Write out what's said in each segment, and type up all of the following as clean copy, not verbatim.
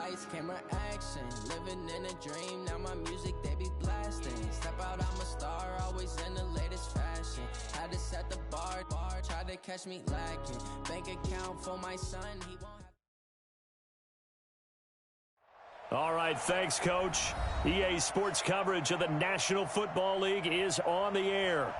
lights, camera, action. Living in a dream, now my music, they be blasting. Step out, I'm a star, always in the latest fashion. Had to set the bar, tried to catch me lacking. Bank account for my son, he won't have. All right, thanks, Coach. EA Sports coverage of the National Football League is on the air.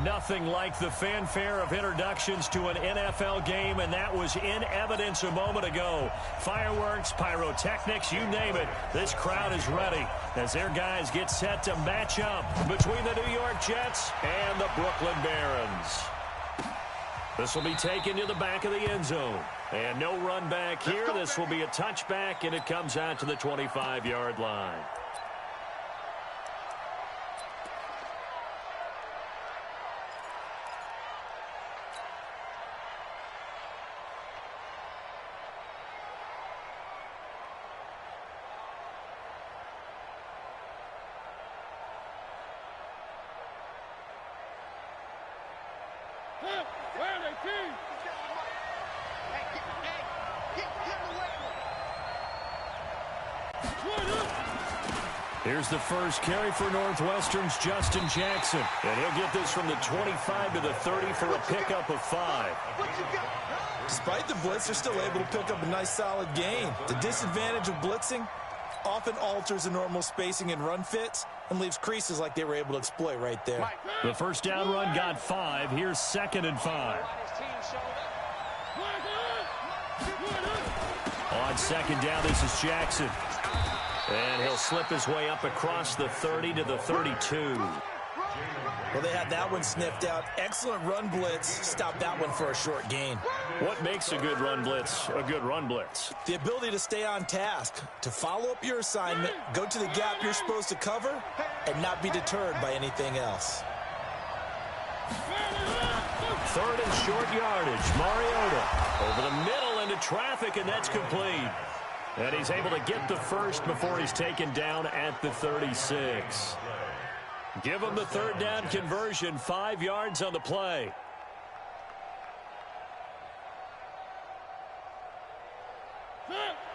Nothing like the fanfare of introductions to an NFL game, and that was in evidence a moment ago. Fireworks, pyrotechnics, you name it. This crowd is ready as their guys get set to match up between the New York Jets and the Brooklyn Barons. This will be taken to the back of the end zone. And no run back here. This will be a touchback, and it comes out to the 25-yard line. Here's the first carry for Northwestern's Justin Jackson. And he'll get this from the 25 to the 30 for a pickup of 5. Despite the blitz, they're still able to pick up a nice solid gain. The disadvantage of blitzing often alters the normal spacing and run fits and leaves creases like they were able to exploit right there. The first down run got 5. Here's 2nd and 5. On 2nd down, this is Jackson. And he'll slip his way up across the 30 to the 32. Well, they had that one sniffed out. Excellent run blitz. Stopped that one for a short gain. What makes a good run blitz a good run blitz? The ability to stay on task, to follow up your assignment, go to the gap you're supposed to cover, and not be deterred by anything else. 3rd and short yardage. Mariota over the middle into traffic, and that's complete. And he's able to get the first before he's taken down at the 36. Give him the 3rd down conversion, 5 yards on the play.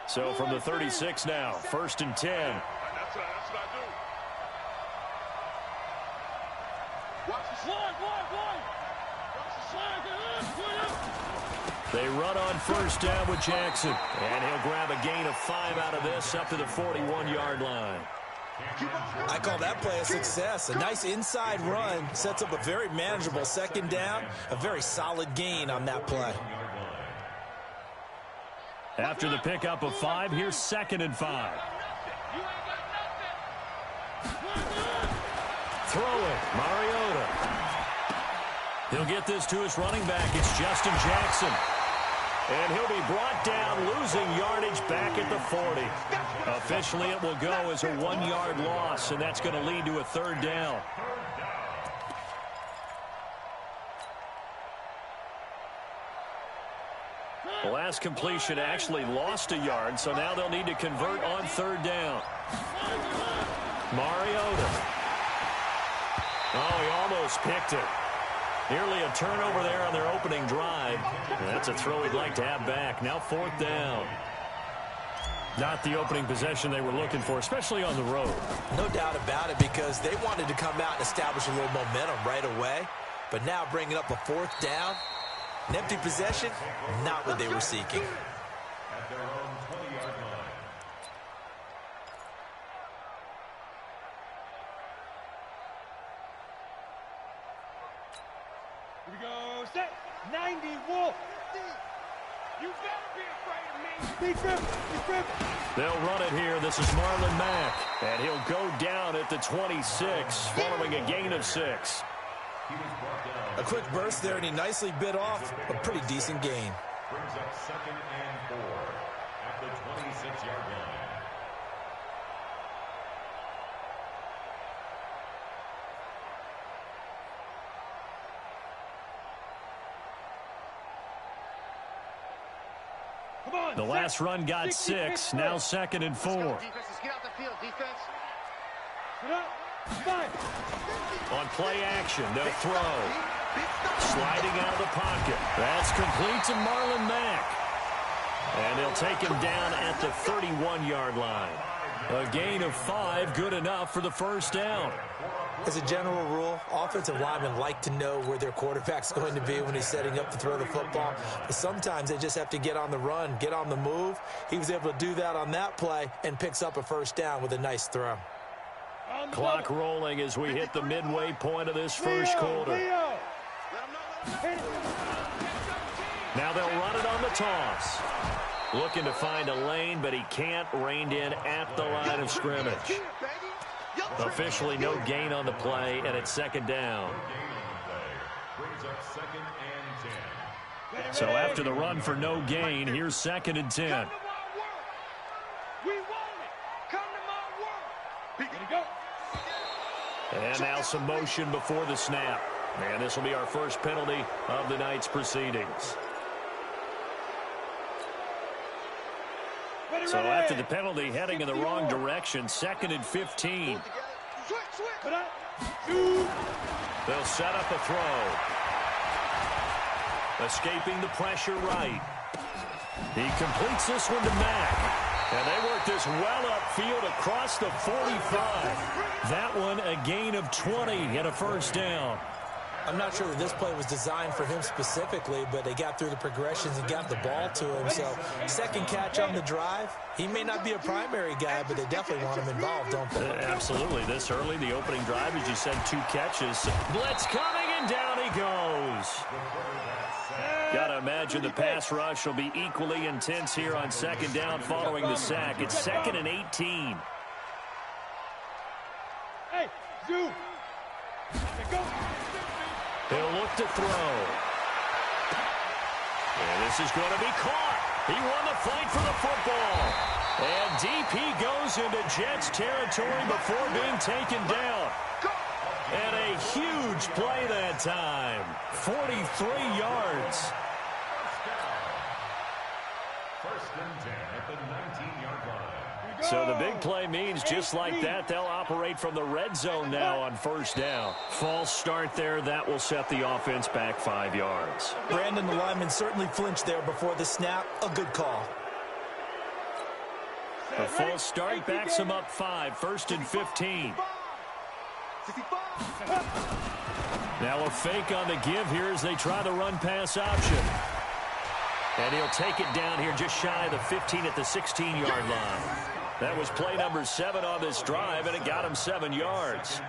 So from the 36 now, 1st and 10. That's what I do. Watch the slide, Watch the slide. They run on 1st down with Jackson. And he'll grab a gain of 5 out of this up to the 41-yard line. I call that play a success. A nice inside run sets up a very manageable 2nd down. A very solid gain on that play. After the pickup of 5, here's 2nd and 5. Throwing, Mariota. He'll get this to his running back. It's Justin Jackson. And he'll be brought down, losing yardage back at the 40. Officially, it will go as a 1-yard loss, and that's going to lead to a 3rd down. The last completion actually lost a yard, so now they'll need to convert on 3rd down. Mariota. Oh, he almost picked it. Nearly a turnover there on their opening drive. And that's a throw he'd like to have back. Now 4th down. Not the opening possession they were looking for, especially on the road. No doubt about it, because they wanted to come out and establish a little momentum right away. But now bringing up a 4th down, an empty possession, not what they were seeking. At their own 20-yard line. Here we go, set, 90, Wolf. You better be afraid of me. Defense. They'll run it here. This is Marlon Mack. And he'll go down at the 26, following a gain of 6. A quick burst there, and he nicely bit off a pretty decent gain. Brings up 2nd and 4 at the 26-yard line. The last run got 6. Now 2nd and 4. Defense, get out the field, defense. On play action, they'll throw. Sliding out of the pocket. That's complete to Marlon Mack. And they'll take him down at the 31-yard line. A gain of 5, good enough for the first down. As a general rule, offensive linemen like to know where their quarterback's going to be when he's setting up to throw the football. But sometimes they just have to get on the run, get on the move. He was able to do that on that play and picks up a first down with a nice throw. Clock rolling as we hit the midway point of this first quarter. Now they'll run it on the toss. Looking to find a lane, but he can't. Reined in at the line of scrimmage. Officially no gain on the play, and it's second down. So after the run for no gain, here's second and 10. And now some motion before the snap. And this will be our first penalty of the night's proceedings. So after the penalty, heading in the wrong direction, second and 15. They'll set up a throw. Escaping the pressure right. He completes this one to Mack. And they work this well upfield across the 45. That one a gain of 20 and a first down. I'm not sure that this play was designed for him specifically, but they got through the progressions and got the ball to him. So second catch on the drive. He may not be a primary guy, but they definitely want him involved, don't they? Absolutely. This early, the opening drive, as you said, 2 catches. Blitz coming, and down he goes. Got to imagine the pass rush will be equally intense here on second down following the sack. It's second and 18. Hey, Zoo. Go. He'll look to throw. And this is going to be caught. He won the fight for the football. And DP goes into Jets territory before being taken down. And a huge play that time. 43 yards. First and 10 at the 19-yard line. So the big play means just like that, they'll operate from the red zone now on first down. False start there. That will set the offense back 5 yards. Brandon, the lineman certainly flinched there before the snap. A good call. A false start backs him up 5. First and 15. Now a fake on the give here as they try the run-pass option. And he'll take it down here just shy of the 15 at the 16-yard line. That was play number 7 on this drive, and it got him 7 yards.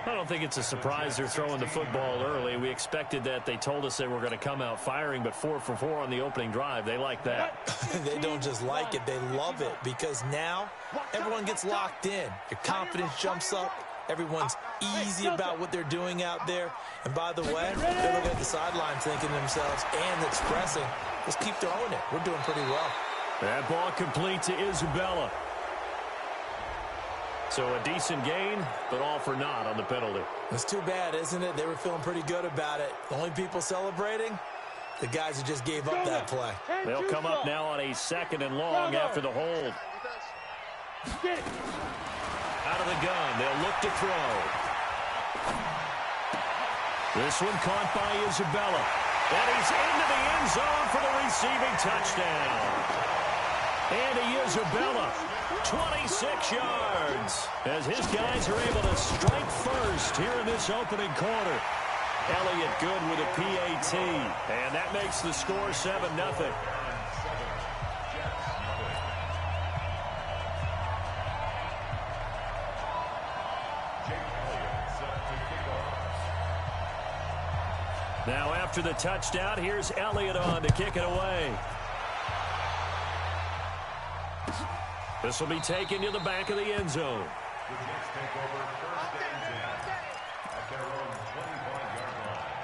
I don't think it's a surprise they're throwing the football early. We expected that. They told us they were going to come out firing, but 4 for 4 on the opening drive. They like that. They don't just like it, they love it, because now everyone gets locked in. Your confidence jumps up. Everyone's easy about what they're doing out there. And by the way, they're looking at the sideline thinking to themselves and expressing, let's keep throwing it. We're doing pretty well. That ball complete to Isabella. So a decent gain, but all for naught on the penalty. It's too bad, isn't it? They were feeling pretty good about it. The only people celebrating, the guys who just gave up that play. They'll come up now on a second and long after the hold. Out of the gun, they'll look to throw. This one caught by Isabella. And he's into the end zone for the receiving touchdown. Andy Isabella, 26 yards, as his guys are able to strike first here in this opening quarter. Elliott good with a PAT, and that makes the score 7-0. Now after the touchdown, here's Elliott on to kick it away. This will be taken to the back of the end zone. The Jets take over first and 10 at their own 25-yard line.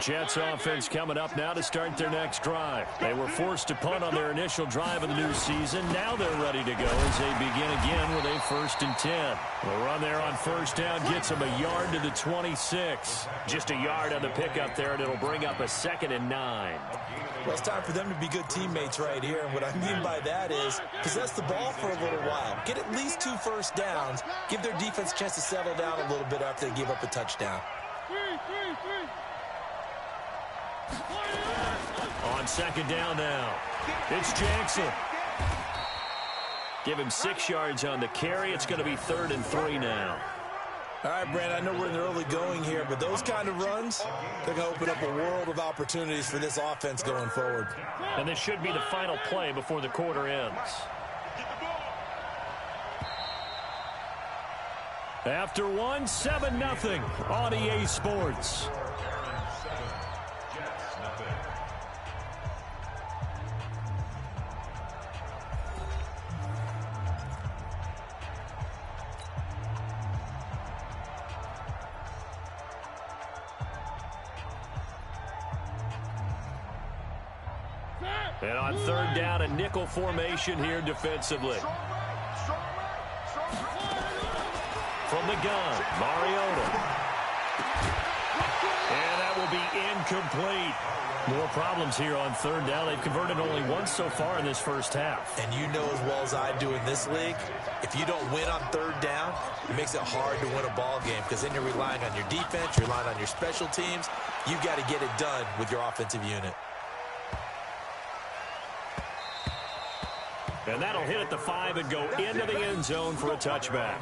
Jets offense coming up now to start their next drive. They were forced to punt on their initial drive of the new season. Now they're ready to go as they begin again with a 1st and 10. The run there on first down gets them a yard to the 26. Just a yard on the pickup there, and it'll bring up a 2nd and 9. Well, it's time for them to be good teammates right here. And what I mean by that is possess the ball for a little while. Get at least 2 first downs. Give their defense a chance to settle down a little bit after they give up a touchdown. On 2nd down now, it's Jackson. Give him 6 yards on the carry. It's going to be 3rd and 3 now. All right, Brand, I know we're in the early going here, but those kind of runs, they're going to open up a world of opportunities for this offense going forward. And this should be the final play before the quarter ends. After 1, 7-0 on EA Sports. And on 3rd down, a nickel formation here defensively. From the gun, Mariota. And that will be incomplete. More problems here on 3rd down. They've converted only once so far in this first half. And you know as well as I do in this league, if you don't win on 3rd down, it makes it hard to win a ball game because then you're relying on your defense, you're relying on your special teams. You've got to get it done with your offensive unit. And that'll hit at the 5 and go into the end zone for a touchback.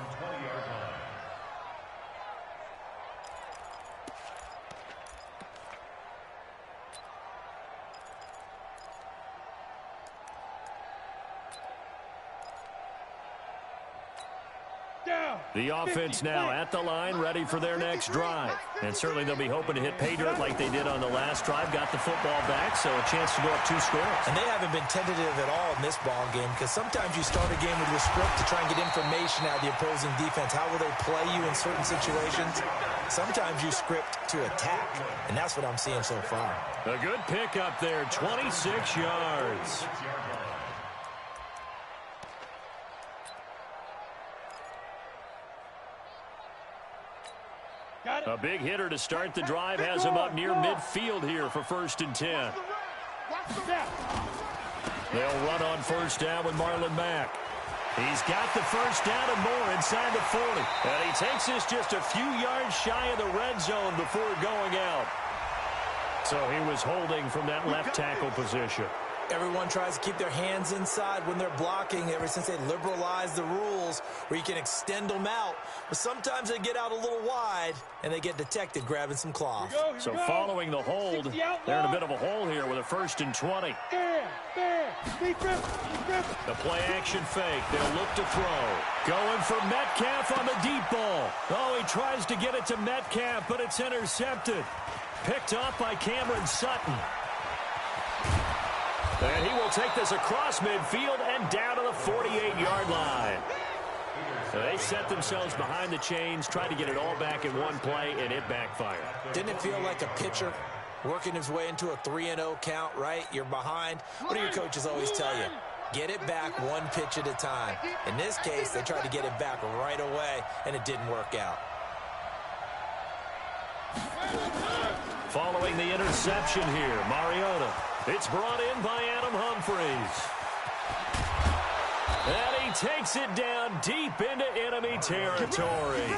The offense now at the line, ready for their next drive. And certainly they'll be hoping to hit pay dirt like they did on the last drive. Got the football back, so a chance to go up 2 scores. And they haven't been tentative at all in this ball game because sometimes you start a game with your script to try and get information out of the opposing defense. How will they play you in certain situations? Sometimes you script to attack, and that's what I'm seeing so far. A good pickup there, 26 yards. A big hitter to start the drive has him up near midfield here for 1st and 10. They'll run on 1st down with Marlon Mack. He's got the 1st down and more inside the 40. And he takes this just a few yards shy of the red zone before going out. So he was holding from that left tackle position. Everyone tries to keep their hands inside when they're blocking ever since they liberalized the rules where you can extend them out. But sometimes they get out a little wide and they get detected grabbing some cloth. So following the hold, they're in a bit of a hole here with a 1st and 20. The play action fake. They'll look to throw. Going for Metcalf on the deep ball. Oh, he tries to get it to Metcalf, but it's intercepted. Picked off by Cameron Sutton. And he will take this across midfield and down to the 48-yard line. So they set themselves behind the chains, tried to get it all back in one play, and it backfired. Didn't it feel like a pitcher working his way into a 3-0 count, right? You're behind. What do your coaches always tell you? Get it back 1 pitch at a time. In this case, they tried to get it back right away, and it didn't work out. Following the interception here, Mariota. It's brought in by Adam Humphries. And he takes it down deep into enemy territory.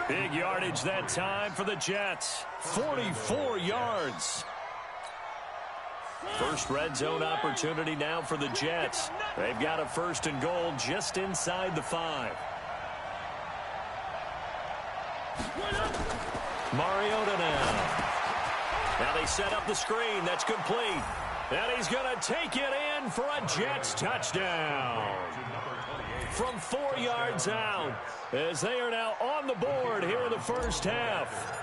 Big yardage that time for the Jets. 44 yards. First red zone opportunity now for the Jets. They've got a 1st and goal just inside the 5. Mariota now. Now they set up the screen. That's complete. And he's going to take it in for a Jets touchdown. From 4 yards out, as they are now on the board here in the first half.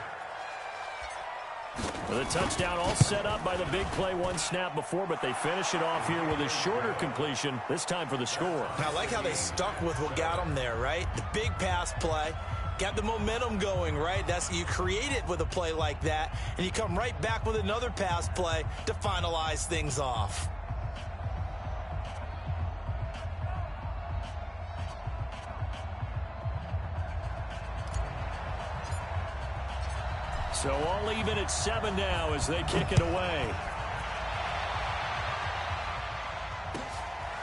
The touchdown all set up by the big play 1 snap before, but they finish it off here with a shorter completion, this time for the score. And I like how they stuck with what got them there, right? The big pass play. Got the momentum going, right? You create it with a play like that, and you come right back with another pass play to finalize things off. So all even at 7 now as they kick it away.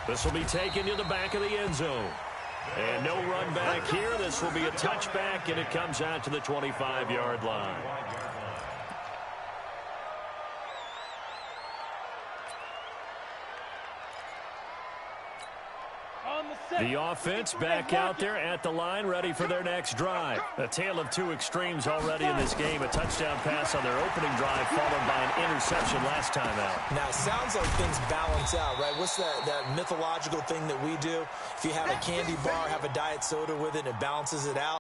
This will be taken to the back of the end zone. And no run back here. This will be a touchback, and it comes out to the 25-yard line. The offense back out there at the line, ready for their next drive. A tale of two extremes already in this game. A touchdown pass on their opening drive, followed by an interception last time out. Now, it sounds like things balance out, right? What's that mythological thing that we do? If you have a candy bar, have a diet soda with it, it balances it out.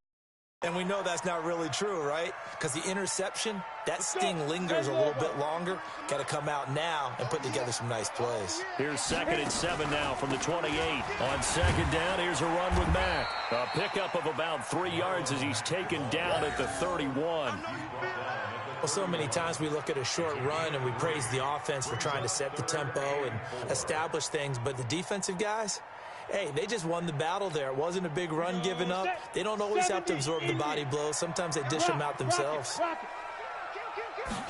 And we know that's not really true, right? Because the interception, that sting lingers a little bit longer. Got to come out now and put together some nice plays. Here's 2nd and 7 now from the 28. On 2nd down, here's a run with Mack. A pickup of about 3 yards as he's taken down at the 31. Well, so many times we look at a short run and we praise the offense for trying to set the tempo and establish things, but the defensive guys, hey, they just won the battle there. It wasn't a big run given up. They don't always have to absorb the body blows. Sometimes they dish them out themselves.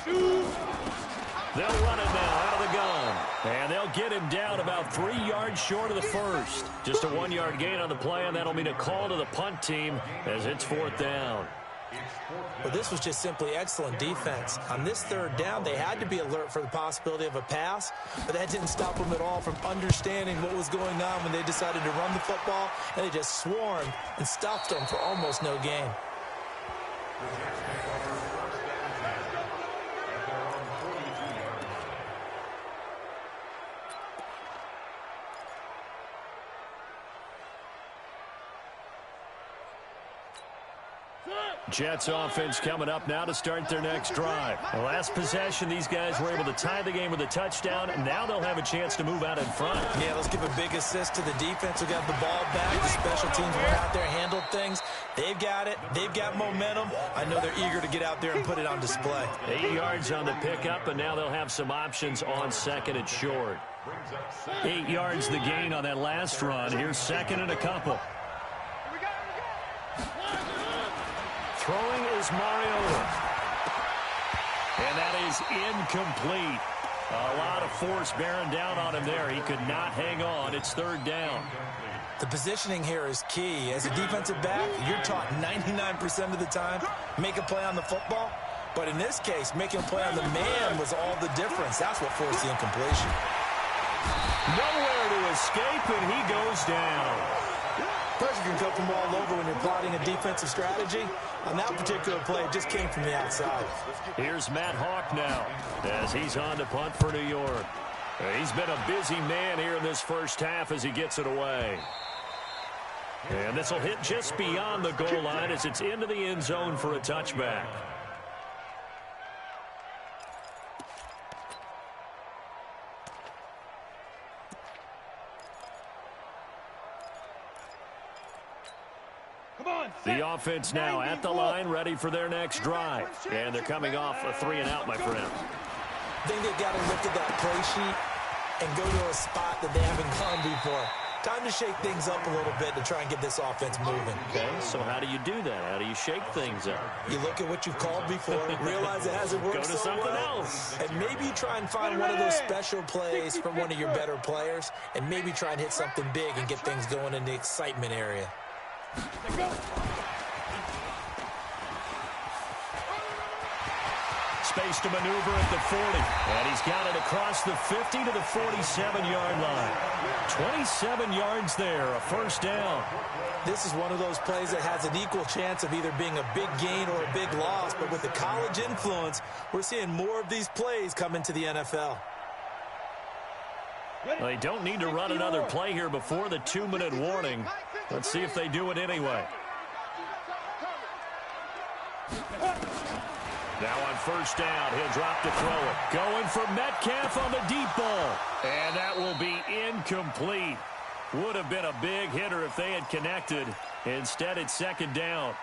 They'll run it now out of the gun. And they'll get him down about 3 yards short of the first. Just a 1-yard gain on the play, and that'll mean a call to the punt team as it's 4th down. Well, this was just simply excellent defense. On this 3rd down, they had to be alert for the possibility of a pass, but that didn't stop them at all from understanding what was going on when they decided to run the football, and they just swarmed and stopped them for almost no gain. Jets offense coming up now to start their next drive. The last possession, these guys were able to tie the game with a touchdown, and now they'll have a chance to move out in front. Yeah, let's give a big assist to the defense who got the ball back. The special teams went out there, handled things. They've got it. They've got momentum. I know they're eager to get out there and put it on display. 8 yards on the pickup, and now they'll have some options on 2nd and short. 8 yards the gain on that last run. Here's 2nd and a couple. Throwing is Mariota. And that is incomplete. A lot of force bearing down on him there. He could not hang on. It's 3rd down. The positioning here is key. As a defensive back, you're taught 99% of the time, make a play on the football. But in this case, making a play on the man was all the difference. That's what forced the incompletion. Nowhere to escape, and he goes down. Pressure can come from all over when you're plotting a defensive strategy. On that particular play, it just came from the outside. Here's Matt Hawk now as he's on to punt for New York. He's been a busy man here in this first half as he gets it away. And this will hit just beyond the goal line as it's into the end zone for a touchback. The offense now at the line, ready for their next drive. And they're coming off a 3-and-out, my friend. I think they've got to look at that play sheet and go to a spot that they haven't gone before. Time to shake things up a little bit to try and get this offense moving. Okay, so how do you do that? How do you shake things up? You look at what you've called before, realize it hasn't worked Go to so something well, else. and maybe try and find one of those special plays from one of your better players, and maybe try and hit something big and get things going in the excitement area. Space to maneuver at the 40. And he's got it across the 50 to the 47-yard line. 27 yards there, a 1st down. This is one of those plays that has an equal chance of either being a big gain or a big loss, but with the college influence, we're seeing more of these plays come into the NFL. Well, they don't need to run another play here before the 2-minute warning. Let's see if they do it anyway. Now on 1st down, he'll drop to throw it. Going for Metcalf on the deep ball. And that will be incomplete. Would have been a big hitter if they had connected. Instead, it's 2nd down.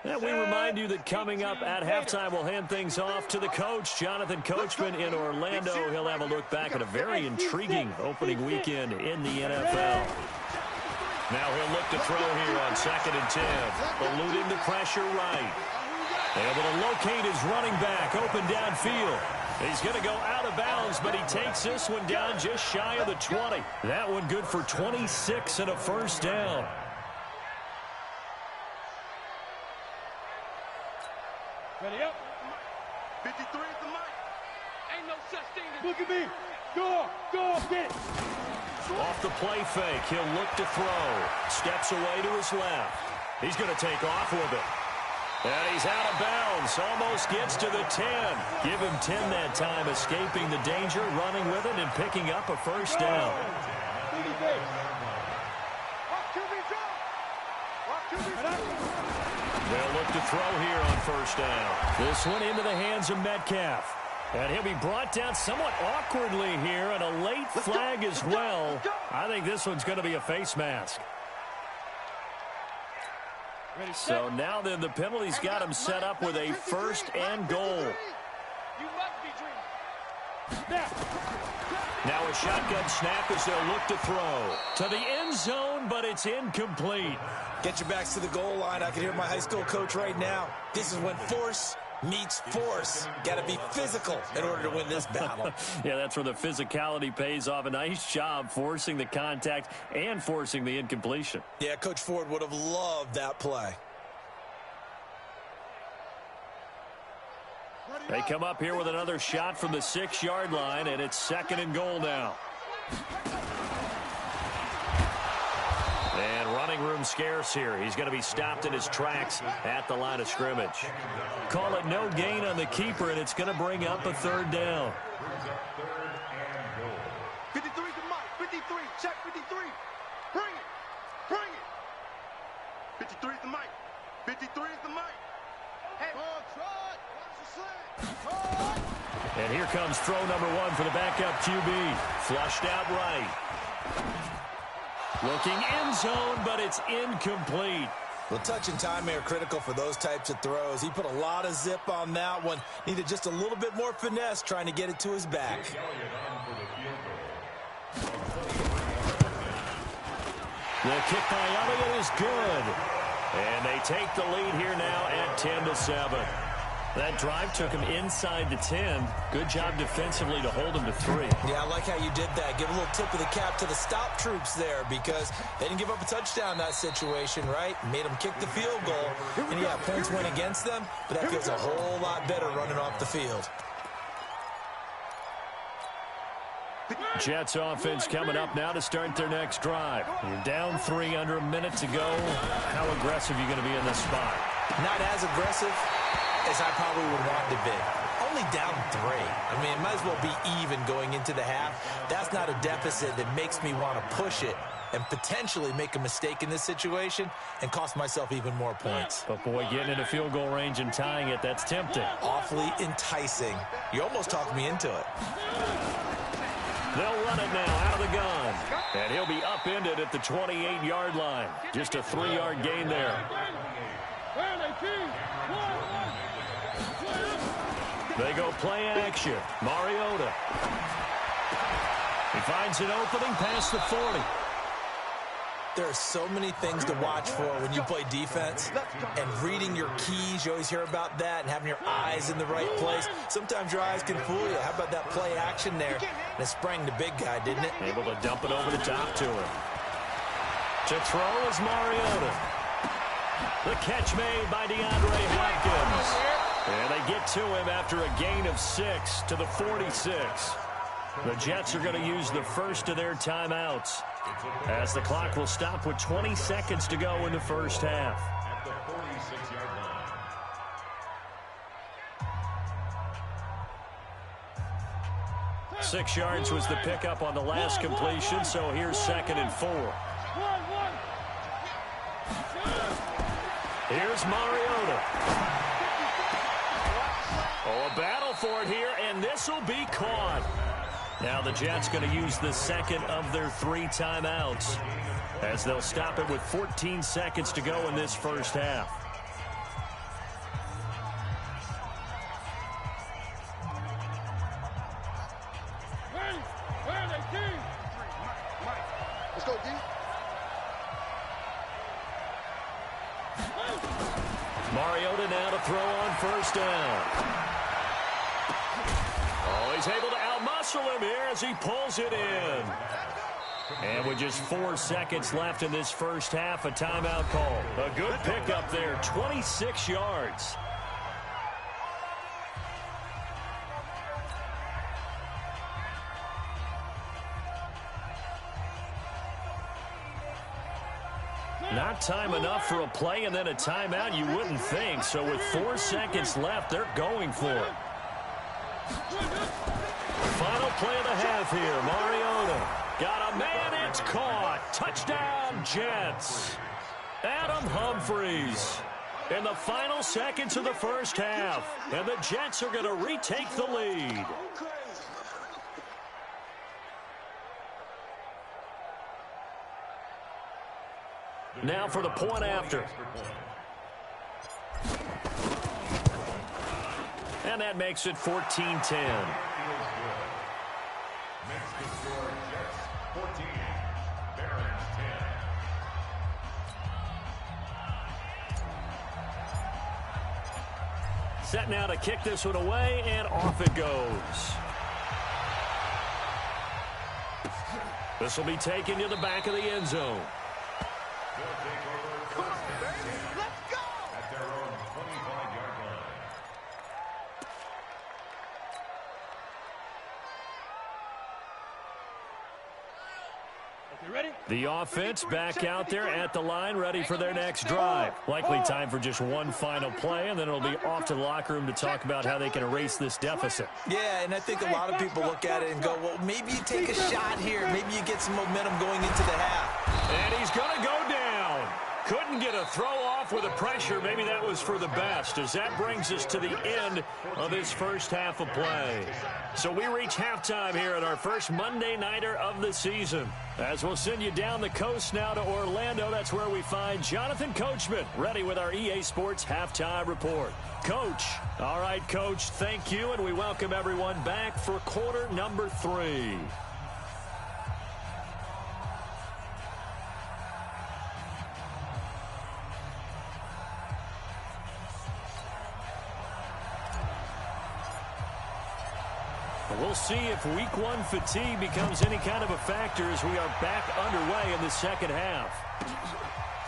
And we remind you that coming up at halftime, we'll hand things off to the coach, Jonathan Coachman in Orlando. He'll have a look back at a very intriguing opening weekend in the NFL. Now he'll look to throw here on 2nd and 10. Eluding the pressure right. Able to locate his running back open downfield. He's going to go out of bounds, but he takes this one down just shy of the 20. That one good for 26 and a first down. Ready up. 53 is the mic. Ain't no such thing as... Look at me. Go, get it. Off the play fake, he'll look to throw. Steps away to his left. He's going to take off with it. And he's out of bounds. Almost gets to the 10. Give him 10 that time, escaping the danger, running with it, and picking up a first down. They'll look to throw here on first down. This one into the hands of Metcalf. And he'll be brought down somewhat awkwardly here, and a late flag as well. I think this one's going to be a face mask. So now then the penalty's got him set up with a first and goal. Now a shotgun snap as they'll look to throw. To the end zone, but it's incomplete. Get your backs to the goal line. I can hear my high school coach right now. This is when force meets force. Got to be physical in order to win this battle. Yeah, that's where the physicality pays off. A nice job forcing the contact and forcing the incompletion. Yeah, Coach Ford would have loved that play. They come up here with another shot from the 6-yard line, and it's 2nd and goal now. And running room scarce here. He's going to be stopped in his tracks at the line of scrimmage. Call it no gain on the keeper, and it's going to bring up a 3rd down. 53 to Mike. 53. Check 53. Bring it. 53 is the Mike. 53 is the Mike. Hey. And here comes throw number 1 for the backup QB. Flushed out right. Looking end zone, but it's incomplete. Well, touch and time are critical for those types of throws. He put a lot of zip on that one. Needed just a little bit more finesse trying to get it to his back. The kick by Elliott is good. And they take the lead here now at 10-7. That drive took him inside the 10. Good job defensively to hold him to 3. Yeah, I like how you did that. Give a little tip of the cap to the stop troops there because they didn't give up a touchdown in that situation, right? Made them kick the field goal. And, yeah, points went against them, but that feels a whole lot better running off the field. Jets offense coming up now to start their next drive. You're down 3 under a minute to go. How aggressive are you going to be in this spot? Not as aggressive as I probably would want to be. Only down 3. I mean, it might as well be even going into the half. That's not a deficit that makes me want to push it and potentially make a mistake in this situation and cost myself even more points. But, boy, getting into field goal range and tying it, that's tempting. Awfully enticing. You almost talked me into it. They'll run it now out of the gun. And he'll be upended at the 28-yard line. Just a 3-yard gain there. They go play action. Mariota. He finds an opening past the 40. There are so many things to watch for when you play defense, and reading your keys, you always hear about that, and having your eyes in the right place. Sometimes your eyes can fool you. How about that play action there? And it sprang the big guy, didn't it? Able to dump it over the top to him. To throw is Mariota. The catch made by DeAndre Hopkins. And they get to him after a gain of 6 to the 46. The Jets are going to use the first of their timeouts, as the clock will stop with 20 seconds to go in the first half. At the 46-yard line. 6 yards was the pickup on the last completion, so here's 2nd and 4. Here's Mariota. Oh, a battle for it here, and this will be caught. Now the Jets going to use the second of their 3 timeouts, as they'll stop it with 14 seconds to go in this first half. Mariota now to throw on first down. Oh, he's able to outmuscle him here as he pulls it in. And with just 4 seconds left in this first half, a timeout call. A good pickup there, 26 yards. Not time enough for a play and then a timeout, you wouldn't think. So with 4 seconds left, they're going for it. Final play of the half here. Mariota got a man, it's caught. Touchdown, Jets. Adam Humphries in the final seconds of the first half. And the Jets are going to retake the lead. Now for the point after. And that makes it 14-10. Makes the score Jets 14, Barons 10. Set now to kick this one away, and off it goes. This will be taken to the back of the end zone. They'll take over first and 10 at their own 25-yard line. You ready? The offense back out there at the line, ready for their next drive. Likely time for just one final play, and then it'll be off to the locker room to talk about how they can erase this deficit. Yeah, and I think a lot of people look at it and go, well, maybe you take a shot here. Maybe you get some momentum going into the half. And he's going to go down. Couldn't get a throw off with the pressure. Maybe that was for the best, as that brings us to the end of this first half of play. So we reach halftime here at our first Monday Nighter of the season. As we'll send you down the coast now to Orlando, that's where we find Jonathan Coachman, ready with our EA Sports Halftime Report. Coach. All right, Coach, thank you, and we welcome everyone back for quarter number 3. We'll see if week 1 fatigue becomes any kind of a factor as we are back underway in the second half.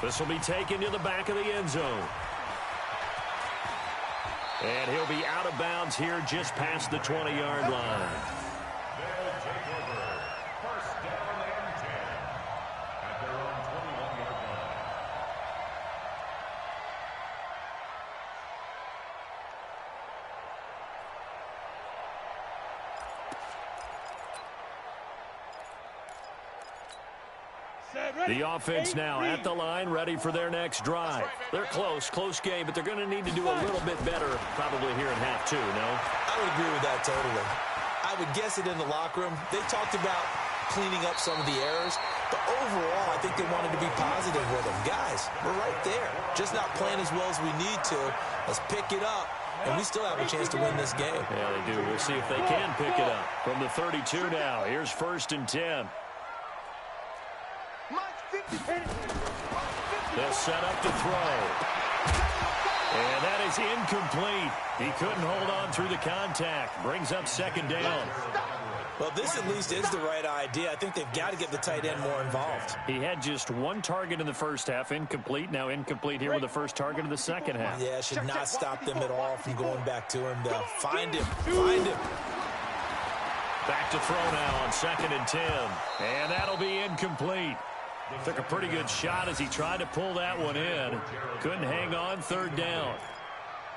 This will be taken to the back of the end zone. And he'll be out of bounds here just past the 20-yard line. They'll take over first down and 10 at their own 21-yard line. The offense now at the line, ready for their next drive. They're close game, but they're going to need to do a little bit better probably here in half 2, no? I would agree with that totally. I would guess it in the locker room. They talked about cleaning up some of the errors, but overall, I think they wanted to be positive with them. Guys, we're right there. Just not playing as well as we need to. Let's pick it up, and we still have a chance to win this game. Yeah, they do. We'll see if they can pick it up. From the 32 now, here's first and 10. They'll set up to throw. And that is incomplete. He couldn't hold on through the contact. Brings up second down. Well, this at least is the right idea. I think they've got to get the tight end more involved. He had just 1 target in the first half, incomplete. Now incomplete here with the first target of the second half. Yeah, should not stop them at all from going back to him, though. Find him. Find him. Back to throw now on second and 10. And that'll be incomplete. Took a pretty good shot as he tried to pull that one in. Couldn't hang on, third down.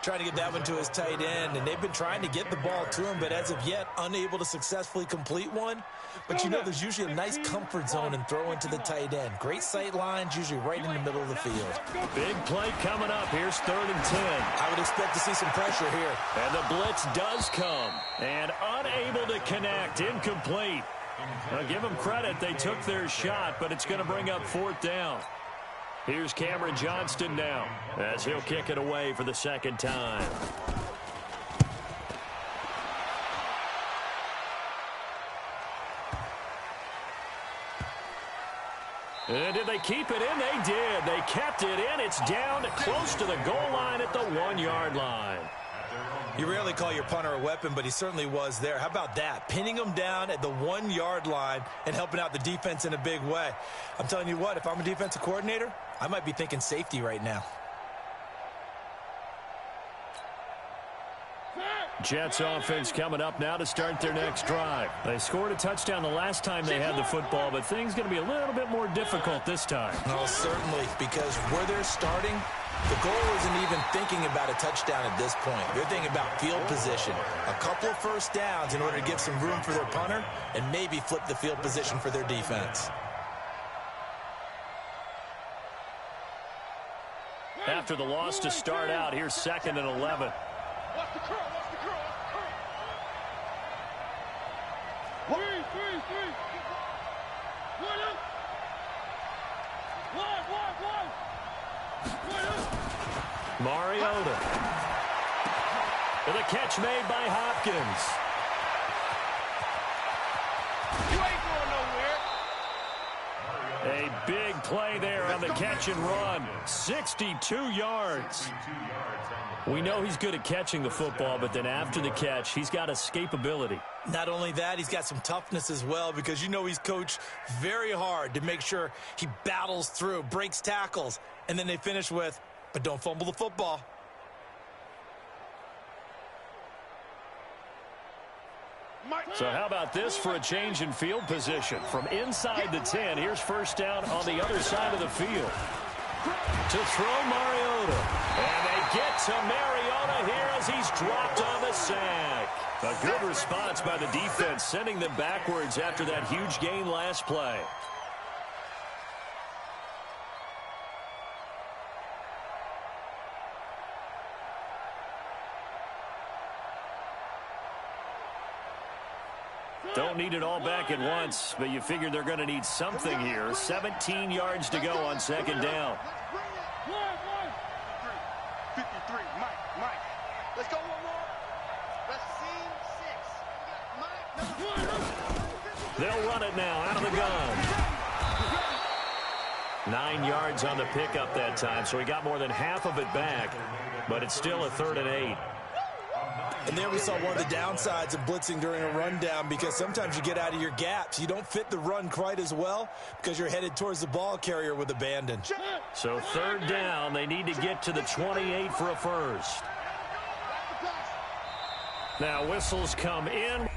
Trying to get that one to his tight end, and they've been trying to get the ball to him, but as of yet, unable to successfully complete one. But you know, there's usually a nice comfort zone in throwing to the tight end. Great sight lines, usually right in the middle of the field. Big play coming up. Here's third and 10. I would expect to see some pressure here. And the blitz does come. And unable to connect, incomplete. Now, give them credit. They took their shot, but it's going to bring up fourth down. Here's Cameron Johnston now as he'll kick it away for the second time. And did they keep it in? They did. They kept it in. It's down close to the goal line at the 1-yard line. You rarely call your punter a weapon, but he certainly was there. How about that? Pinning him down at the 1-yard line and helping out the defense in a big way. I'm telling you what, if I'm a defensive coordinator, I might be thinking safety right now. Jets offense coming up now to start their next drive. They scored a touchdown the last time they had the football, but things going to be a little bit more difficult this time. Oh, certainly, because where they're starting, the goal isn't even thinking about a touchdown at this point. They're thinking about field position. A couple of first downs in order to give some room for their punter and maybe flip the field position for their defense. After the loss to start out, here's 2nd and 11. Watch the curl, watch the curl, watch the curl. Three. One. Mariota. And the catch made by Hopkins. You ain't going nowhere. A big play there on the catch and run. 62 yards. We know he's good at catching the football, but then after the catch, he's got escapability. Not only that, he's got some toughness as well, because you know he's coached very hard to make sure he battles through, breaks tackles, and then they finish with, but don't fumble the football. So how about this for a change in field position? From inside the 10, here's first down on the other side of the field. To throw Mariota. And they get to Mariota here as he's dropped on the sack. A good response by the defense, sending them backwards after that huge gain last play. Don't need it all back at once, but you figure they're going to need something here. 17 yards to go on 2nd down. 53, Mike. Let's go one more. Let's see 6. Mike. They'll run it now out of the gun. 9 yards on the pickup that time, so he got more than half of it back, but it's still a 3rd and 8. And there we saw one of the downsides of blitzing during a rundown, because sometimes you get out of your gaps. You don't fit the run quite as well because you're headed towards the ball carrier with abandon. So 3rd down, they need to get to the 28 for a first. Now whistles come in.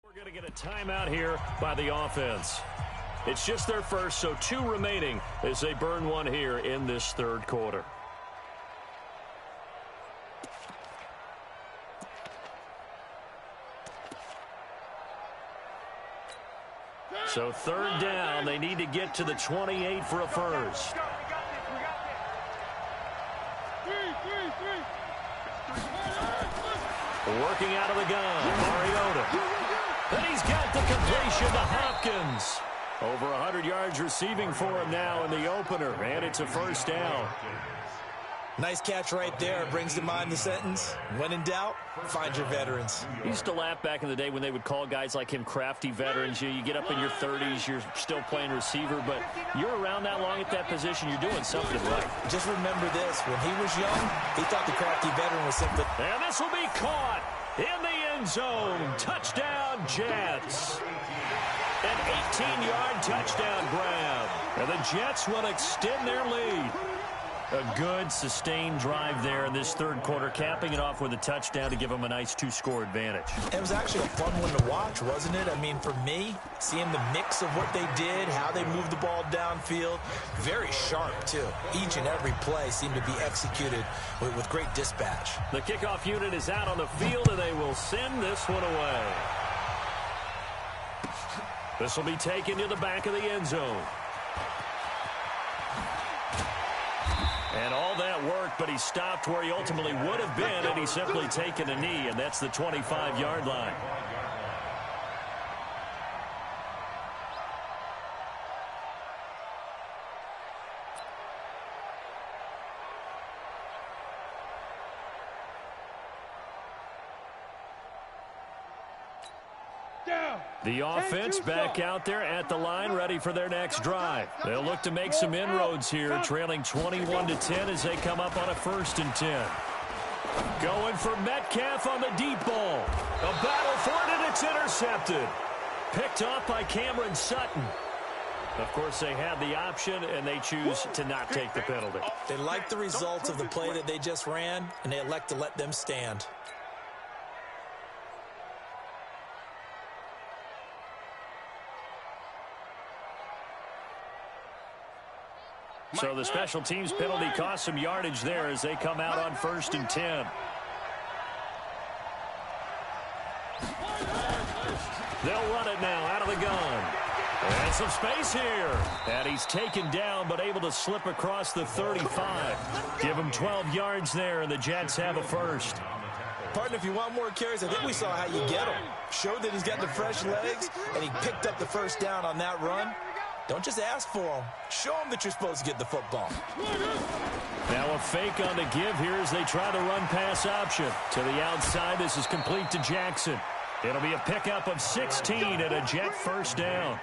We're going to get a timeout here by the offense. It's just their first, so 2 remaining as they burn one here in this 3rd quarter. So 3rd down, they need to get to the 28 for a first. Working out of the gun, Mariota. And he's got the completion to Hopkins. Over 100 yards receiving for him now in the opener, and it's a first down. Nice catch right there. Brings to mind the sentence, when in doubt, find your veterans. I used to laugh back in the day when they would call guys like him crafty veterans. You get up in your 30s, you're still playing receiver, but you're around that long at that position, you're doing something right. Just remember this, when he was young, he thought the crafty veteran was simply... And this will be caught in the end zone. Touchdown, Jets. An 18-yard touchdown grab. And the Jets will extend their lead. A good, sustained drive there in this 3rd quarter, capping it off with a touchdown to give them a nice 2-score advantage. It was actually a fun one to watch, wasn't it? I mean, for me, seeing the mix of what they did, how they moved the ball downfield, very sharp, too. Each and every play seemed to be executed with great dispatch. The kickoff unit is out on the field, and they will send this one away. This will be taken to the back of the end zone. And all that work, but he stopped where he ultimately would have been, and he's simply taken a knee, and that's the 25-yard line. The offense back out there at the line, ready for their next drive. They'll look to make some inroads here, trailing 21-10 as they come up on a 1st and 10. Going for Metcalf on the deep ball. A battle for it, and it's intercepted. Picked off by Cameron Sutton. Of course, they had the option, and they choose to not take the penalty. They like the results of the play that they just ran, and they elect to let them stand. So the special teams penalty cost some yardage there as they come out on 1st and 10. They'll run it now out of the gun. And some space here. And he's taken down but able to slip across the 35. Give him 12 yards there, and the Jets have a 1st. Partner, if you want more carries, I think we saw how you get him. Showed that he's got the fresh legs, and he picked up the 1st down on that run. Don't just ask for him. Show him that you're supposed to get the football. Now a fake on the give here as they try the run-pass option. To the outside, this is complete to Jackson. It'll be a pickup of 16 and a Jet 1st down.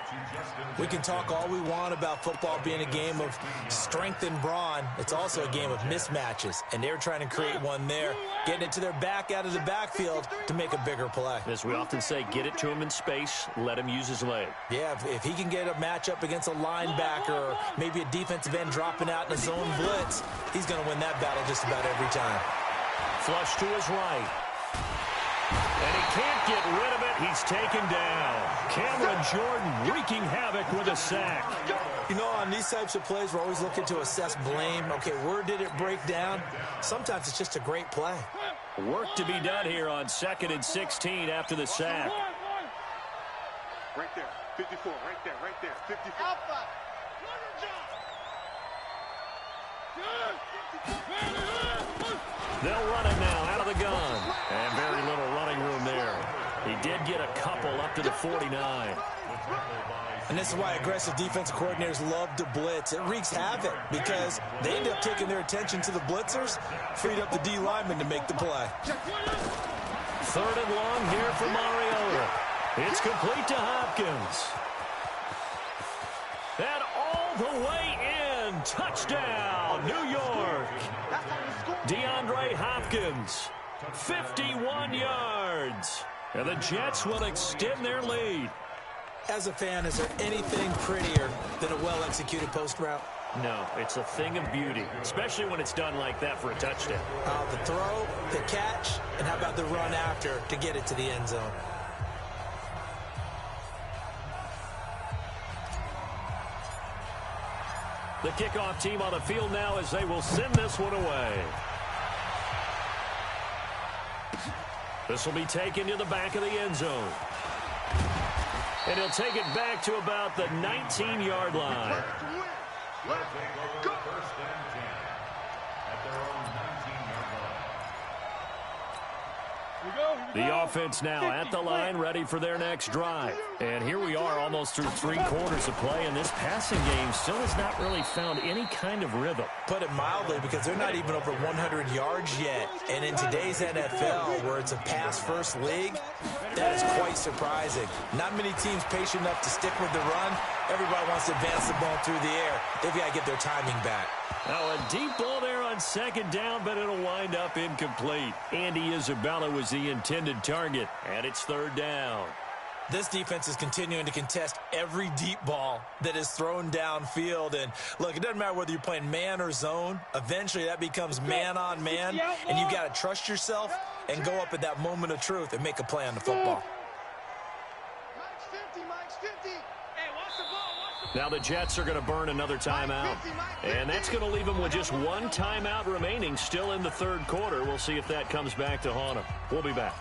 We can talk all we want about football being a game of strength and brawn. It's also a game of mismatches, and they're trying to create one there, getting it to their back out of the backfield to make a bigger play. As we often say, get it to him in space, let him use his leg. Yeah, if he can get a matchup against a linebacker or maybe a defensive end dropping out in a zone blitz, he's going to win that battle just about every time. Flush to his right. And he can't get rid of it. He's taken down. Cameron Jordan wreaking havoc with a sack. You know, on these types of plays, we're always looking to assess blame. Okay, where did it break down? Sometimes it's just a great play. Work to be done here on 2nd and 16 after the sack. Right there, 54, right there, 54. Alpha. They'll run it now out of the gun. And very little running room there. He did get a couple up to the 49. And this is why aggressive defensive coordinators love to blitz. It wreaks havoc because they end up taking their attention to the blitzers, freed up the D lineman to make the play. 3rd and long here for Mariota. It's complete to Hopkins. And all the way in. Touchdown, New York. DeAndre Hopkins, 51 yards. And the Jets will extend their lead. As a fan, is there anything prettier than a well-executed post route? No, it's a thing of beauty, especially when it's done like that for a touchdown. The throw, the catch, and how about the run after to get it to the end zone? The kickoff team on the field now as they will send this one away. This will be taken to the back of the end zone. And he'll take it back to about the 19-yard line. Go. The offense now at the line, ready for their next drive. And here we are almost through 3 quarters of play, and this passing game still has not really found any kind of rhythm. Put it mildly, because they're not even over 100 yards yet. And in today's NFL, where it's a pass-first league, that is quite surprising. Not many teams patient enough to stick with the run. Everybody wants to advance the ball through the air. They've got to get their timing back. Now a deep ball there on 2nd down, but it'll wind up incomplete. Andy Isabella was the intended target, and it's 3rd down. This defense is continuing to contest every deep ball that is thrown downfield. And look, it doesn't matter whether you're playing man or zone. Eventually that becomes man on man, and you've got to trust yourself and go up at that moment of truth and make a play on the football. Now the Jets are going to burn another timeout, and that's going to leave them with just 1 timeout remaining still in the 3rd quarter. We'll see if that comes back to haunt them. We'll be back.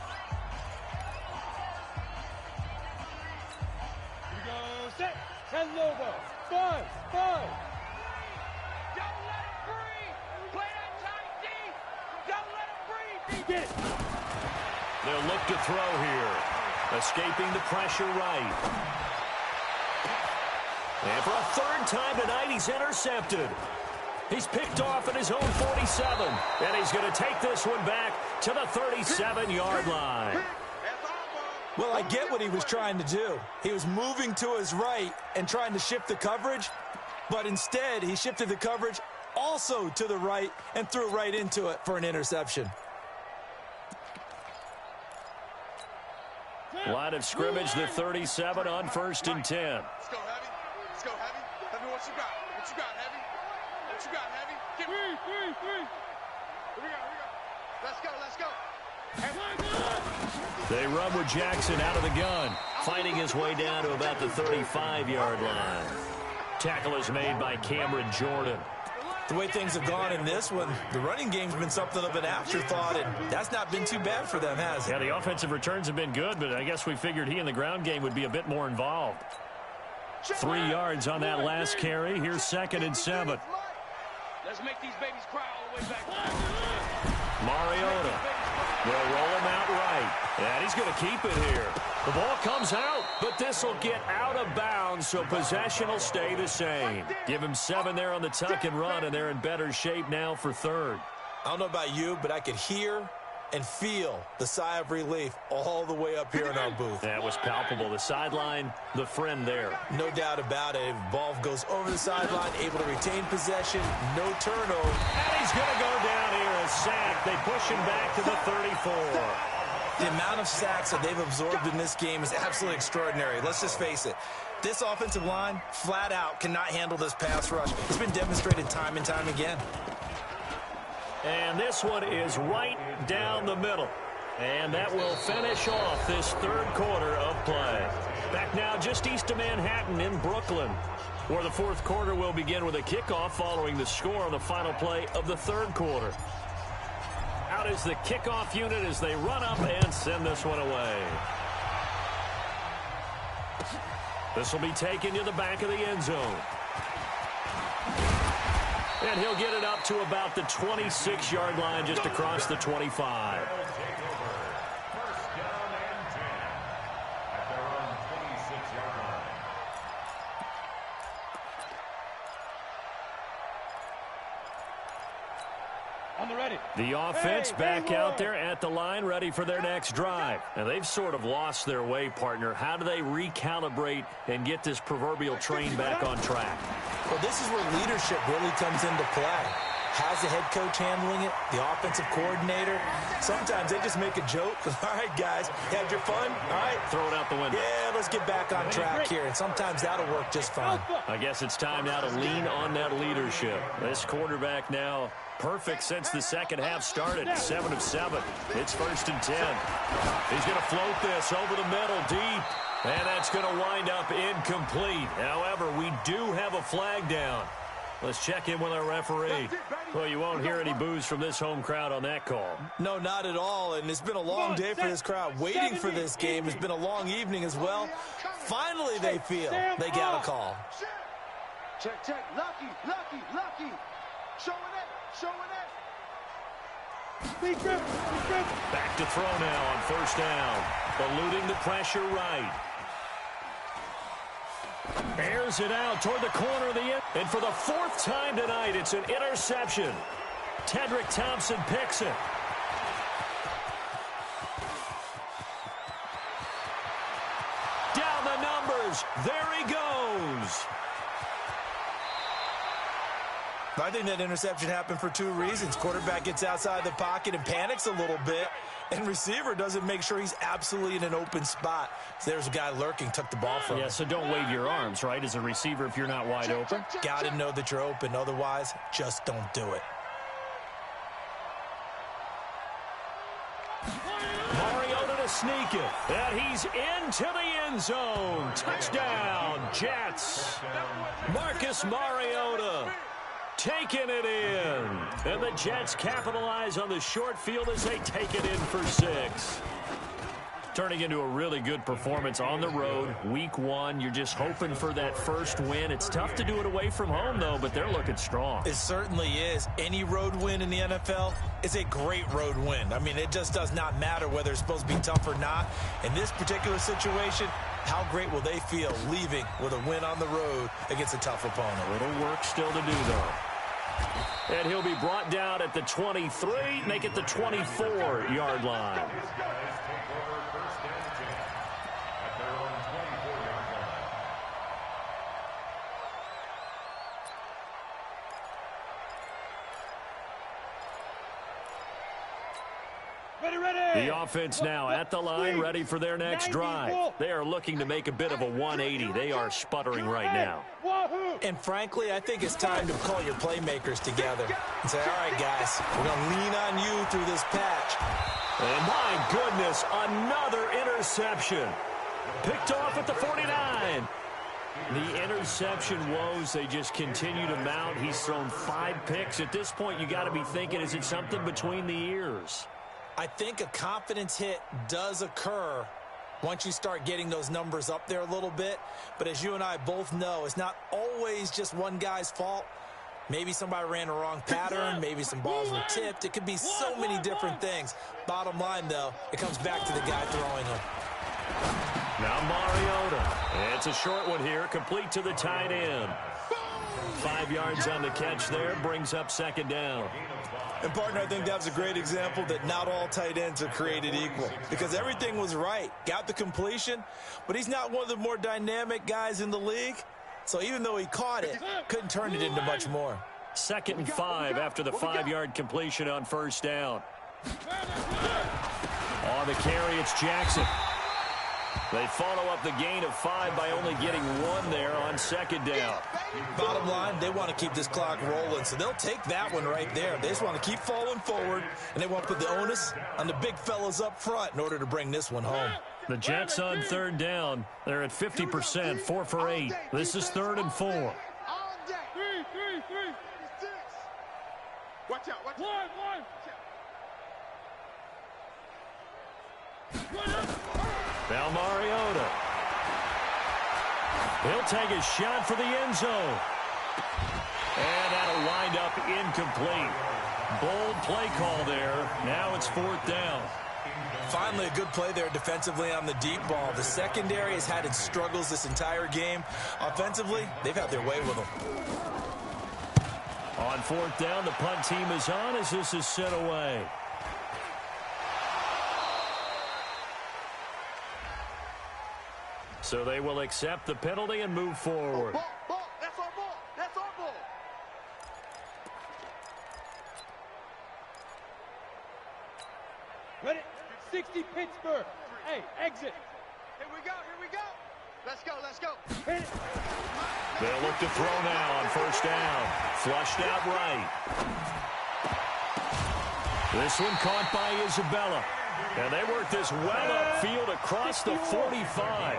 Here we go, set, 10 logo, 5, 5. Don't let it free. They'll look to throw here. Escaping the pressure right. And for a third time tonight, he's intercepted. He's picked off at his own 47. And he's going to take this one back to the 37-yard line. Well, I get what he was trying to do. He was moving to his right and trying to shift the coverage, but instead he shifted the coverage also to the right and threw right into it for an interception. Line of scrimmage, the 37 on 1st and 10. Let's go, Heavy. Let's go, Heavy. Tell me what you got. What you got, Heavy? What you got, Heavy? Give me. Here we go. Let's go. They run with Jackson out of the gun, finding his way down to about the 35-yard line. Tackle is made by Cameron Jordan. The way things have gone in this one, the running game's been something of an afterthought, and that's not been too bad for them, has it? Yeah, the offensive returns have been good, but I guess we figured he in the ground game would be a bit more involved. 3 yards on that last carry. Here's 2nd and 7. Let's make these babies cry all the way back. Mariota will roll him out right. And he's going to keep it here. The ball comes out, but this will get out of bounds, so possession will stay the same. Give him 7 there on the tuck and run, and they're in better shape now for 3rd. I don't know about you, but I could hear and feel the sigh of relief all the way up here in our booth. That was palpable. The sideline, the friend there. No doubt about it. If the ball goes over the sideline, able to retain possession, no turnover. And he's going to go down here, a sack. They push him back to the 34. The amount of sacks that they've absorbed in this game is absolutely extraordinary. Let's just face it. This offensive line, flat out, cannot handle this pass rush. It's been demonstrated time and time again. And this one is right down the middle. And that will finish off this 3rd quarter of play. Back now just east of Manhattan in Brooklyn, where the 4th quarter will begin with a kickoff following the score on the final play of the 3rd quarter. Out is the kickoff unit as they run up and send this one away. This will be taken to the back of the end zone. And he'll get it up to about the 26-yard line, just across the 25. The offense back out there at the line, ready for their next drive. And they've sort of lost their way, partner. How do they recalibrate and get this proverbial train back on track? Well, this is where leadership really comes into play. How's the head coach handling it? The offensive coordinator? Sometimes they just make a joke. All right, guys, had your fun? All right. Throw it out the window. Yeah, let's get back on track here. And sometimes that'll work just fine. I guess it's time now to lean on that leadership. This quarterback now perfect since the second half started. 7 of 7. It's 1st and 10. He's going to float this over the middle deep. And that's going to wind up incomplete. However, we do have a flag down. Let's check in with our referee. Well, you won't hear any boos from this home crowd on that call. No, not at all. And it's been a long day for this crowd waiting for this game. It's been a long evening as well. Finally, they feel they got a call. Check. Lucky. Showing it. Back to throw now on 1st down. Eluding the pressure right. Airs it out toward the corner of the end. And for the 4th time tonight, it's an interception. Tedrick Thompson picks it. Down the numbers. There he goes. I think that interception happened for 2 reasons. Quarterback gets outside the pocket and panics a little bit, and receiver doesn't make sure he's absolutely in an open spot. So there's a guy lurking, took the ball from him. Yeah, so don't wave your arms, right, as a receiver if you're not wide open. Got to know that you're open. Otherwise, just don't do it. Mariota to sneak it, and he's into the end zone. Touchdown, Jets. Marcus Mariota taking it in. And the Jets capitalize on the short field as they take it in for 6. Turning into a really good performance on the road. Week 1, you're just hoping for that first win. It's tough to do it away from home, though, but they're looking strong. It certainly is. Any road win in the NFL is a great road win. I mean, it just does not matter whether it's supposed to be tough or not. In this particular situation, how great will they feel leaving with a win on the road against a tough opponent? A little work still to do, though. And he'll be brought down at the 23, make it the 24-yard line. The offense now at the line, ready for their next drive. They are looking to make a bit of a 180. They are sputtering right now. And frankly, I think it's time to call your playmakers together and say, all right, guys, we're going to lean on you through this patch. And my goodness, another interception. Picked off at the 49. The interception woes, they just continue to mount. He's thrown 5 picks. At this point, you got to be thinking, is it something between the ears? I think a confidence hit does occur once you start getting those numbers up there a little bit. But as you and I both know, it's not always just one guy's fault. Maybe somebody ran the wrong pattern. Maybe some balls were tipped. It could be so many different things. Bottom line, though, it comes back to the guy throwing them. Now Mariota. It's a short one here, complete to the tight end. 5 yards on the catch there, brings up second down. And, partner, I think that was a great example that not all tight ends are created equal because everything was right. Got the completion, but he's not one of the more dynamic guys in the league. So even though he caught it, couldn't turn it into much more. 2nd and 5 after the 5-yard completion on first down. On the carry, it's Jackson. They follow up the gain of 5 by only getting 1 there on second down. Bottom line, they want to keep this clock rolling, so they'll take that one right there. They just want to keep falling forward, and they want to put the onus on the big fellas up front in order to bring this one home. The Jets on third down. They're at 50%, 4 for 8. This is 3rd and 4. Watch out, watch out. Now Mariota. He'll take a shot for the end zone. And that'll wind up incomplete. Bold play call there. Now it's 4th down. Finally, a good play there defensively on the deep ball. The secondary has had its struggles this entire game. Offensively, they've had their way with them. On 4th down, the punt team is on as this is sent away. So they will accept the penalty and move forward. Ball. That's our ball. That's our ball. Ready? 60 Pittsburgh. Hey, exit. Here we go. Let's go. Hit it. They'll look to throw now on first down. Flushed out right. This one caught by Isabella. And they work this well upfield across the 45.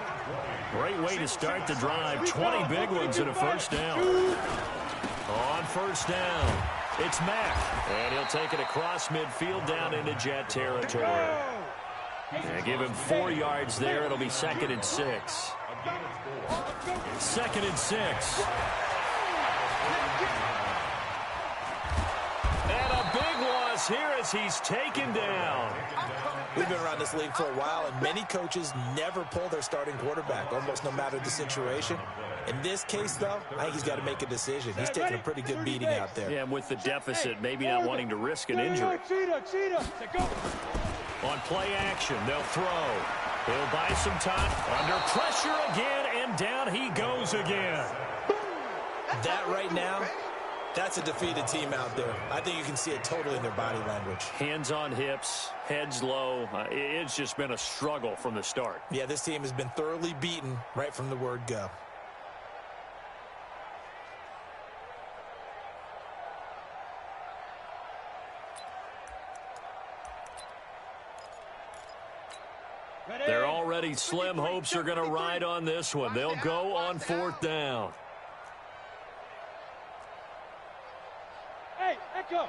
Great way to start the drive. 20 big ones and a first down. On first down, it's Mack. And he'll take it across midfield down into Jet territory. And give him 4 yards there. It'll be 2nd and 6. 2nd and 6. And a big loss here as he's taken down. We've been around this league for a while, and many coaches never pull their starting quarterback, almost no matter the situation. In this case, though, I think he's got to make a decision. He's taking a pretty good beating out there. Yeah, and with the deficit, maybe not wanting to risk an injury. Cheetah. On play action, they'll throw. He'll buy some time. Under pressure again, and down he goes again. That right now, that's a defeated team out there. I think you can see it totally in their body language. Hands on hips, heads low. It's just been a struggle from the start. Yeah, this team has been thoroughly beaten right from the word go. They're already slim hopes are going to ride on this one. They'll go on 4th down. Hey, Echo.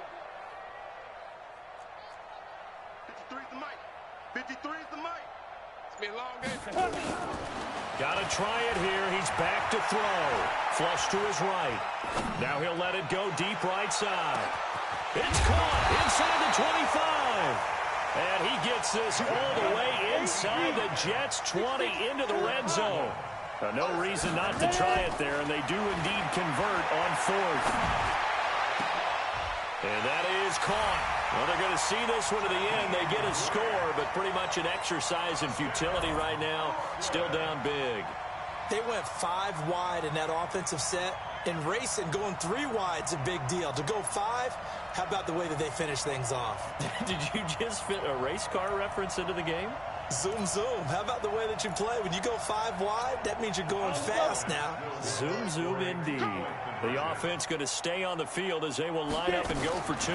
53 is the mic. 53 is the mic. Be a long game. Got to try it here. He's back to throw. Flush to his right. Now he'll let it go deep right side. It's caught inside the 25. And he gets this all the way inside the Jets' 20 into the red zone. No reason not to try it there, and they do indeed convert on fourth. And that is caught. Well, they're going to see this one to the end. They get a score, but pretty much an exercise in futility right now. Still down big. They went 5 wide in that offensive set. And racing, going 3 wide's a big deal. To go 5, how about the way that they finish things off? Did you just fit a race car reference into the game? Zoom, zoom. How about the way that you play? When you go 5 wide, that means you're going fast now. Zoom, zoom indeed. The offense going to stay on the field as they will line up and go for 2.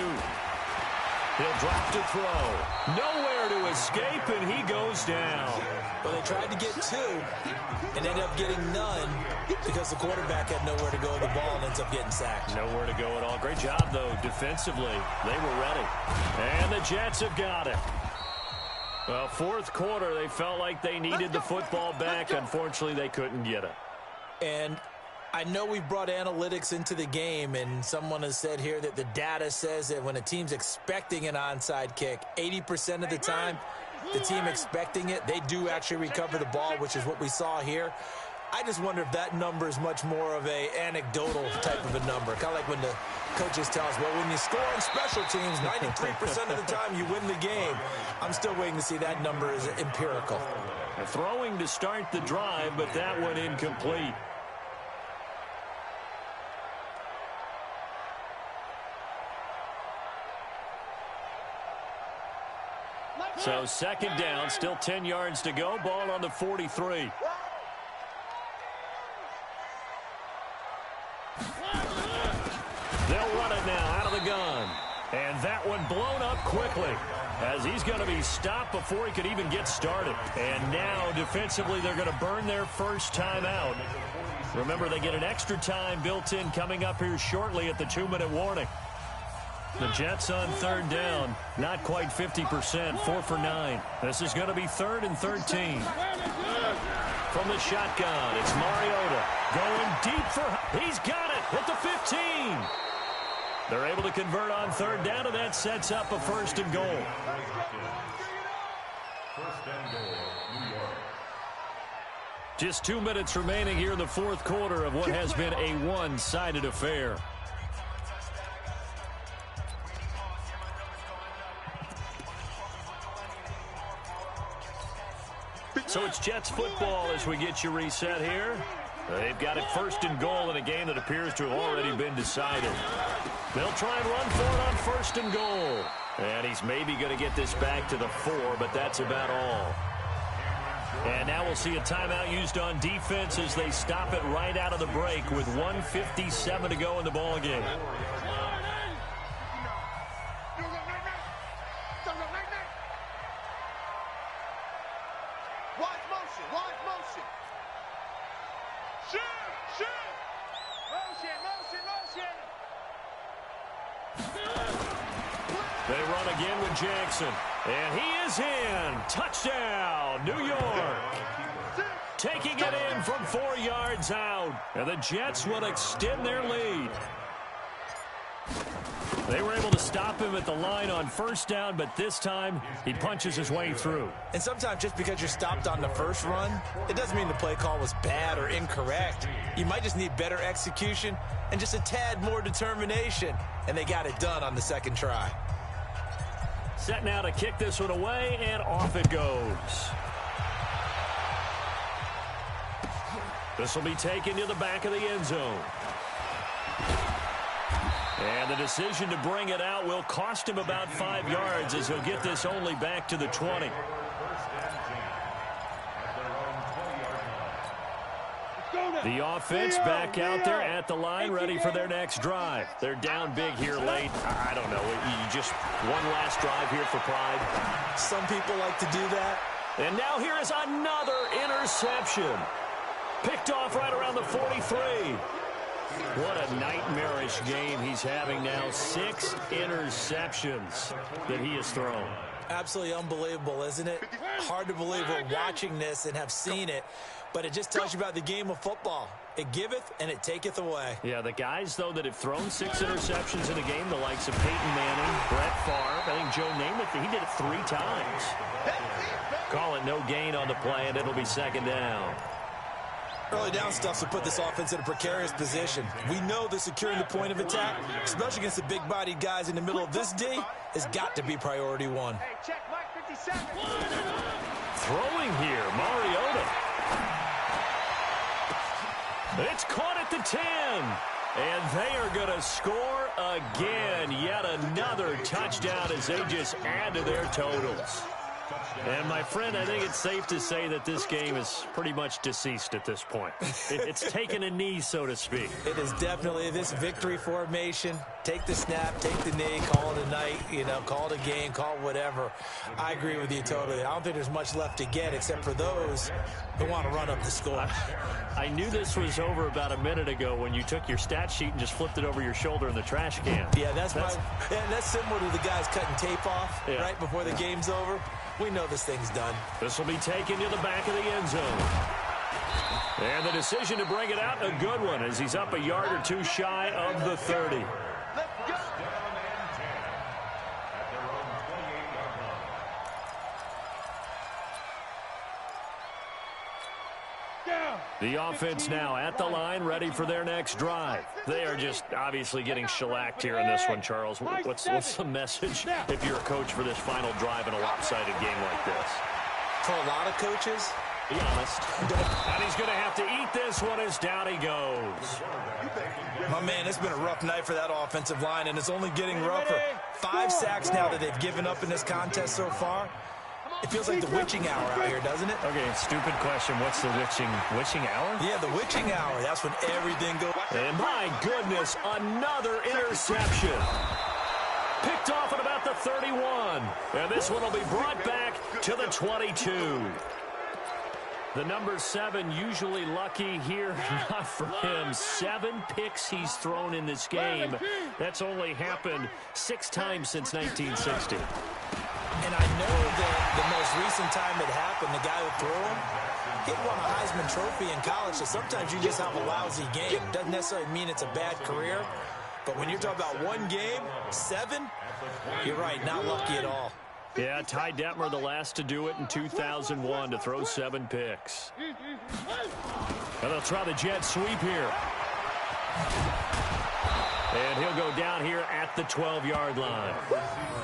He'll drop to throw. Nowhere to escape, and he goes down. Well, they tried to get 2 and ended up getting none because the quarterback had nowhere to go with the ball and ends up getting sacked. Nowhere to go at all. Great job, though, defensively. They were ready. And the Jets have got it. Well, fourth quarter, they felt like they needed the football back. Unfortunately, they couldn't get it. And I know we've brought analytics into the game, and someone has said here that the data says that when a team's expecting an onside kick, 80% of the time, the team expecting it, they do actually recover the ball, which is what we saw here. I just wonder if that number is much more of a anecdotal type of a number. Kind of like when the coaches tell us, well, when you score on special teams, 93% of the time you win the game. I'm still waiting to see that number is empirical. Throwing to start the drive, but that one incomplete. So second down, still 10 yards to go. Ball on the 43. They'll run it now out of the gun. And that one blown up quickly as he's going to be stopped before he could even get started. And now defensively they're going to burn their first time out. Remember, they get an extra time built in coming up here shortly at the 2-minute warning. The Jets on third down, not quite 50%, 4 for 9. This is going to be 3rd and 13. From the shotgun, it's Mariota going deep for, he's got it at the 15. They're able to convert on third down, and that sets up a 1st and goal. 1st and goal, New York. Just 2 minutes remaining here in the fourth quarter of what has been a one-sided affair. So it's Jets football as we get you reset here. They've got it 1st and goal in a game that appears to have already been decided. They'll try and run for it on 1st and goal. And he's maybe going to get this back to the 4, but that's about all. And now we'll see a timeout used on defense as they stop it right out of the break with 1:57 to go in the ball game. They run again with Jackson. And he is in. Touchdown, New York. Taking it in from 4 yards out. And the Jets will extend their lead. They were able to stop him at the line on 1st down, but this time he punches his way through. And sometimes just because you're stopped on the first run, it doesn't mean the play call was bad or incorrect. You might just need better execution and just a tad more determination. And they got it done on the 2nd try. Set now to kick this one away, and off it goes. This will be taken to the back of the end zone. And the decision to bring it out will cost him about 5 yards as he'll get this only back to the 20. The offense back out there at the line, ready for their next drive. They're down big here late. I don't know. You just one last drive here for pride. Some people like to do that. And now here is another interception. Picked off right around the 43. What a nightmarish game he's having now. 6 interceptions that he has thrown. Absolutely unbelievable, isn't it? Hard to believe we're watching this and have seen it, but it just tells you about the game of football. It giveth and it taketh away. Yeah, the guys, though, that have thrown 6 interceptions in a game, the likes of Peyton Manning, Brett Favre, I think Joe Namath, he did it 3 times. Call it no gain on the play, and it'll be second down. Early down stuff will put this offense in a precarious position. We know that securing the point of attack, especially against the big-bodied guys in the middle of this D, has got to be priority 1. Hey, check Mike 57. Throwing here, Mariota. It's caught at the 10. And they are going to score again. Yet another touchdown as they just add to their totals. And, my friend, I think it's safe to say that this game is pretty much deceased at this point. It's taken a knee, so to speak. It is definitely this victory formation. Take the snap, take the knee, call it a night, call it a game, call it whatever. I agree with you totally. I don't think there's much left to get except for those who want to run up the score. I knew this was over about a minute ago when you took your stat sheet and just flipped it over your shoulder in the trash can. Yeah, that's similar to the guys cutting tape off right before the game's over. We know this thing's done. This will be taken to the back of the end zone. And the decision to bring it out, a good one, as he's up a yard or 2 shy of the 30. Let's go. The offense now at the line, ready for their next drive. They are just obviously getting shellacked here in this one, Charles. What's the message if you're a coach for this final drive in a lopsided game like this? For a lot of coaches, be honest. And he's going to have to eat this one as down he goes. My man, it's been a rough night for that offensive line, and it's only getting rougher. 5 sacks now that they've given up in this contest so far. It feels like the witching hour out here, doesn't it? Okay, stupid question. What's the witching hour? Yeah, the witching hour. That's when everything goes. And my goodness, another interception. Picked off at about the 31. And this one will be brought back to the 22. The number 7 usually lucky here. Not for him. 7 picks he's thrown in this game. That's only happened 6 times since 1960. And I know that the most recent time it happened, the guy who threw him, he won a Heisman Trophy in college, so sometimes you just have a lousy game. Doesn't necessarily mean it's a bad career, but when you're talking about 1 game, 7, you're right, not lucky at all. Yeah, Ty Detmer, the last to do it in 2001, to throw 7 picks. And they'll try the jet sweep here. And he'll go down here at the 12-yard line.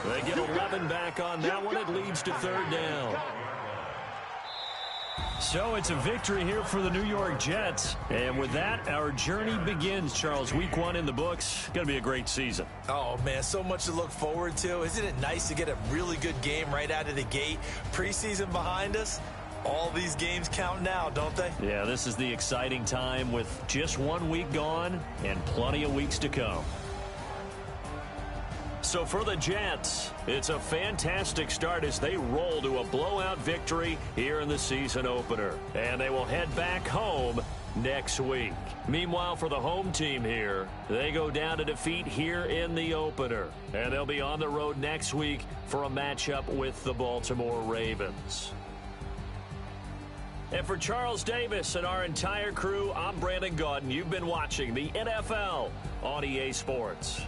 They get 11 back on that one. It leads to 3rd down. So it's a victory here for the New York Jets. And with that, our journey begins, Charles. Week 1 in the books. Going to be a great season. Oh, man, so much to look forward to. Isn't it nice to get a really good game right out of the gate? Preseason behind us. All these games count now, don't they? Yeah, this is the exciting time with just 1 week gone and plenty of weeks to come. So for the Jets, it's a fantastic start as they roll to a blowout victory here in the season opener. And they will head back home next week. Meanwhile, for the home team here, they go down to defeat here in the opener. And they'll be on the road next week for a matchup with the Baltimore Ravens. And for Charles Davis and our entire crew, I'm Brandon Gaudin. You've been watching the NFL on EA Sports.